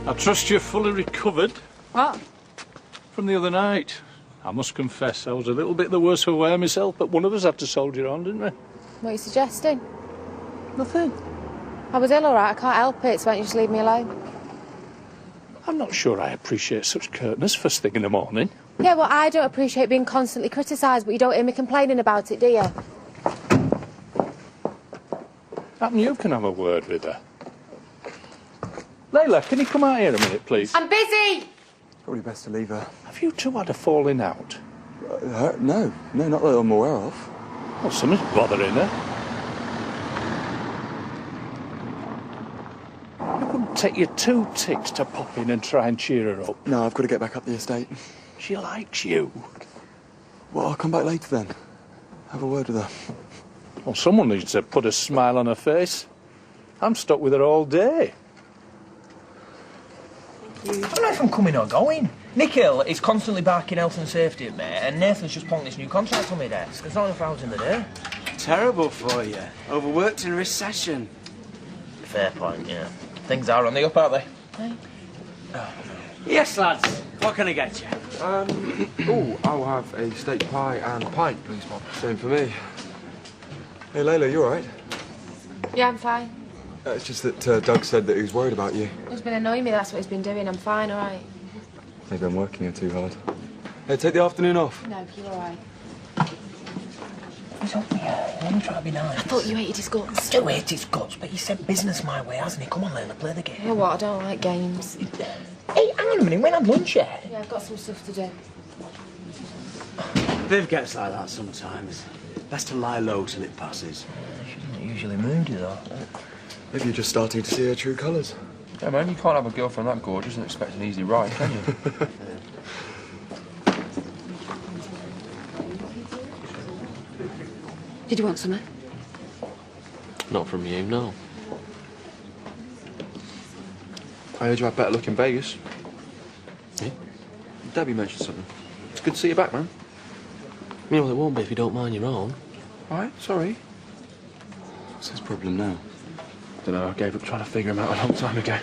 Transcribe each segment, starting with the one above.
I trust you're fully recovered. What? From the other night. I must confess, I was a little bit the worse for wear myself, but one of us had to soldier on, didn't we? What are you suggesting? Nothing. I was ill, all right. I can't help it, so why don't you just leave me alone? I'm not sure I appreciate such curtness first thing in the morning. Yeah, well, I don't appreciate being constantly criticised, but you don't hear me complaining about it, do you? Happen you can have a word with her. Leyla, can you come out here a minute, please? I'm busy! Probably best to leave her. Have you two had a falling out? No, not that I'm aware of. Well, something's bothering her. It wouldn't take you 2 ticks to pop in and try and cheer her up. No, I've got to get back up the estate. She likes you. Well, I'll come back later then. Have a word with her. Well, someone needs to put a smile on her face. I'm stuck with her all day. I don't know if I'm coming or going. Nikhil is constantly barking health and safety at me, and Nathan's just pulling this new contract on my desk. There's not enough hours in the day. Terrible for you. Overworked in recession. Fair point, yeah. Things are on the up, aren't they? Hey. Yes, lads. What can I get you? I'll have a steak pie and pint, please, Bob. Same for me. Hey, Leyla, you all right? Yeah, I'm fine. It's just that Doug said that he was worried about you. He's been annoying me, that's what he's been doing. I'm fine, all right. Maybe I'm working you too hard. Hey, take the afternoon off. No, you're all right. He's up here. Let me try to be nice. I thought you hated his guts. Still hate his guts, but he sent business my way, hasn't he? Come on, Leyla, play the game. You know what? I don't like games. Hey, hang on a minute. We ain't had lunch yet. Yeah, I've got some stuff to do. Viv gets like that sometimes. Best to lie low till it passes. She isn't usually moody, though. Maybe you're just starting to see her true colours. Yeah, man, you can't have a girlfriend that gorgeous and expect an easy ride, can you? Did you want something? Not from you, no. I heard you had better luck in Vegas. Yeah? Debbie mentioned something. It's good to see you back, man. You know, it won't be if you don't mind your own. All right, sorry. What's his problem now? Don't know, I gave up trying to figure him out a long time ago.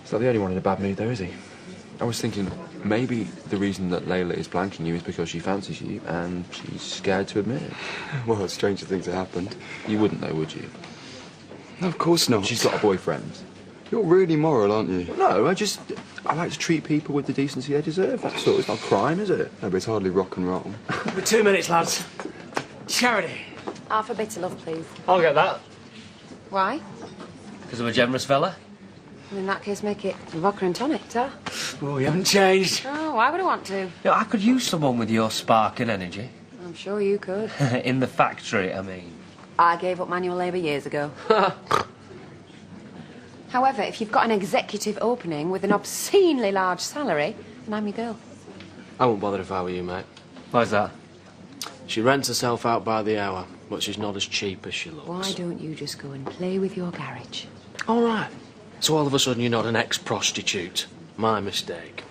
He's not the only one in a bad mood, though, is he? I was thinking maybe the reason that Leyla is blanking you is because she fancies you and she's scared to admit it. Well, stranger things have happened. You wouldn't, though, would you? No, of course not. She's got a boyfriend. You're really moral, aren't you? No, I like to treat people with the decency they deserve. That's all. It's not a crime, is it? No, but it's hardly rock and roll. For 2 minutes, lads. Charity. Half a bit of love, please. I'll get that. Why? Because I'm a generous fella. Well, in that case, make it vodka and tonic, sir. Oh, you haven't changed. Oh, why would I want to? Yeah, I could use someone with your spark and energy. I'm sure you could. In the factory, I mean. I gave up manual labour years ago. However, if you've got an executive opening with an obscenely large salary, then I'm your girl. I wouldn't bother if I were you, mate. Why's that? She rents herself out by the hour, but she's not as cheap as she looks. Why don't you just go and play with your garage? All right. So all of a sudden you're not an ex-prostitute. My mistake.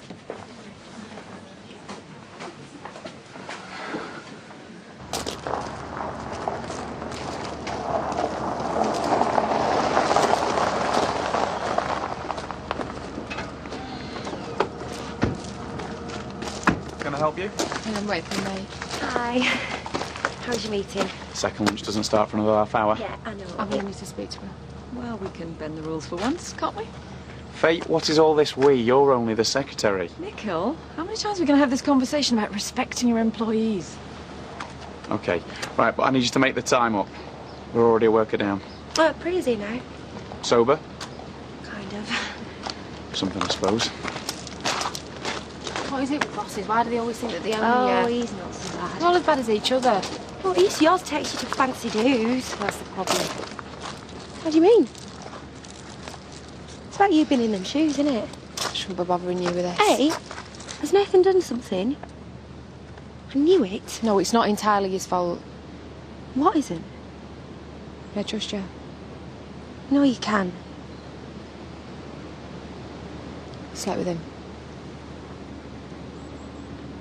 Can I help you? I'm waiting for me. Hi. How's your meeting? Second lunch doesn't start for another half hour. Yeah, I know. I really need to speak to her. Well, we can bend the rules for once, can't we? Fate, what is all this we? You're only the secretary. Nikhil, how many times are we going to have this conversation about respecting your employees? Okay, right, but I need you to make the time up. We're already a worker down. Pretty easy now. Sober? Kind of. Something, I suppose. What is it with bosses? Why do they always think that they own Oh, you? he's not so bad. They're all as bad as each other. Well, at least yours takes you to fancy dues. That's the problem. What do you mean? It's about you being in them shoes, isn't it? Shouldn't be bothering you with this. Hey, has Nathan done something? I knew it. No, it's not entirely his fault. What isn't? I trust you. No, you can. Slept with him.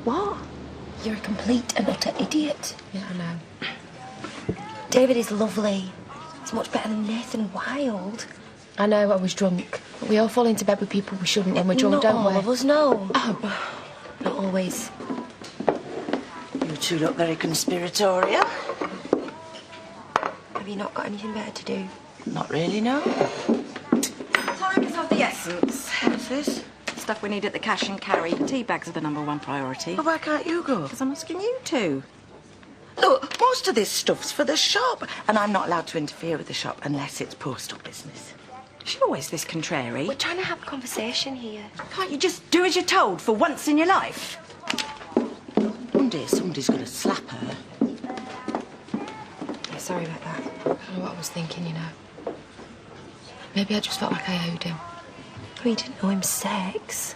What? You're a complete and utter idiot. Yeah, I know. David is lovely. He's much better than Nathan Wylde. I know, I was drunk. We all fall into bed with people we shouldn't when we're drunk, don't we? Not all of us, no. Oh. Not always. You two look very conspiratorial. Have you not got anything better to do? Not really, no. Time is of the essence. What's this? Stuff we need at the cash and carry. Tea bags are the #1 priority. Well, why can't you go? Because I'm asking you to. Look, most of this stuff's for the shop, and I'm not allowed to interfere with the shop unless it's postal business. She's always this contrary. We're trying to have a conversation here. Can't you just do as you're told for once in your life? One day somebody's going to slap her. Yeah, sorry about that. I don't know what I was thinking, you know. Maybe I just felt like I owed him. Oh, you didn't owe him sex.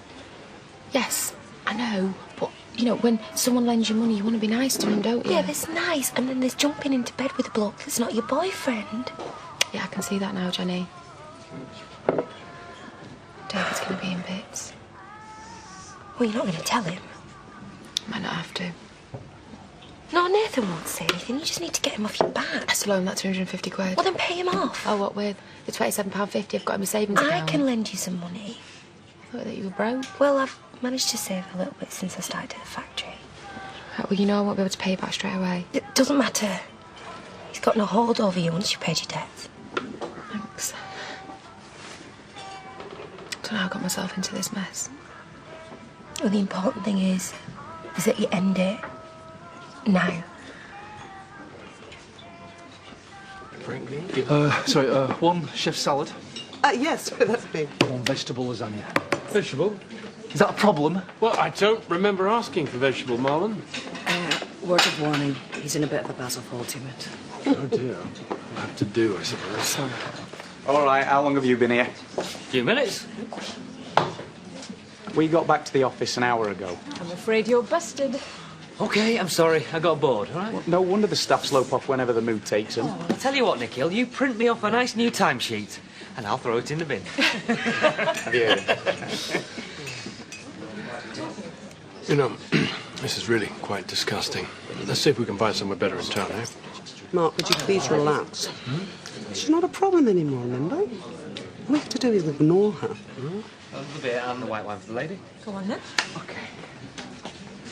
Yes, I know, but, you know, when someone lends you money, you want to be nice to him, don't you? Yeah, that's nice. And then there's jumping into bed with a bloke that's not your boyfriend. Yeah, I can see that now, Gennie. David's going to be in bits. Well, you're not going to tell him. Might not have to. No, Nathan won't say anything. You just need to get him off your back. I still owe him that 250 quid. Well, then pay him off. Oh, what with? The £27.50 I've got in my savings account. I can lend you some money. I thought that you were broke. Well, I've managed to save a little bit since I started at the factory. Right, well, you know I won't be able to pay you back straight away. It doesn't matter. He's got no hold over you once you've paid your debts. Thanks. I don't know how I got myself into this mess. Well, the important thing is that you end it now. Sorry, one chef salad. Yes, that's me. One vegetable lasagna. Vegetable? Is that a problem? Well, I don't remember asking for vegetable, Marlon. Word of warning. He's in a bit of a Basil faulty mood. Oh, dear. I'll have to do, I suppose. All right, how long have you been here? A few minutes. We got back to the office an hour ago. I'm afraid you're busted. OK, I'm sorry. I got bored, all right? Well, no wonder the staff slope off whenever the mood takes them. Oh, I'll tell you what, Nikhil, you print me off a nice new timesheet and I'll throw it in the bin. Have you heard it? You know, this is really quite disgusting. Let's see if we can find somewhere better in town, eh? Mark, would you please relax? She's not a problem anymore, remember? All we have to do is ignore her. A little bit and the white wine for the lady. Go on then. OK.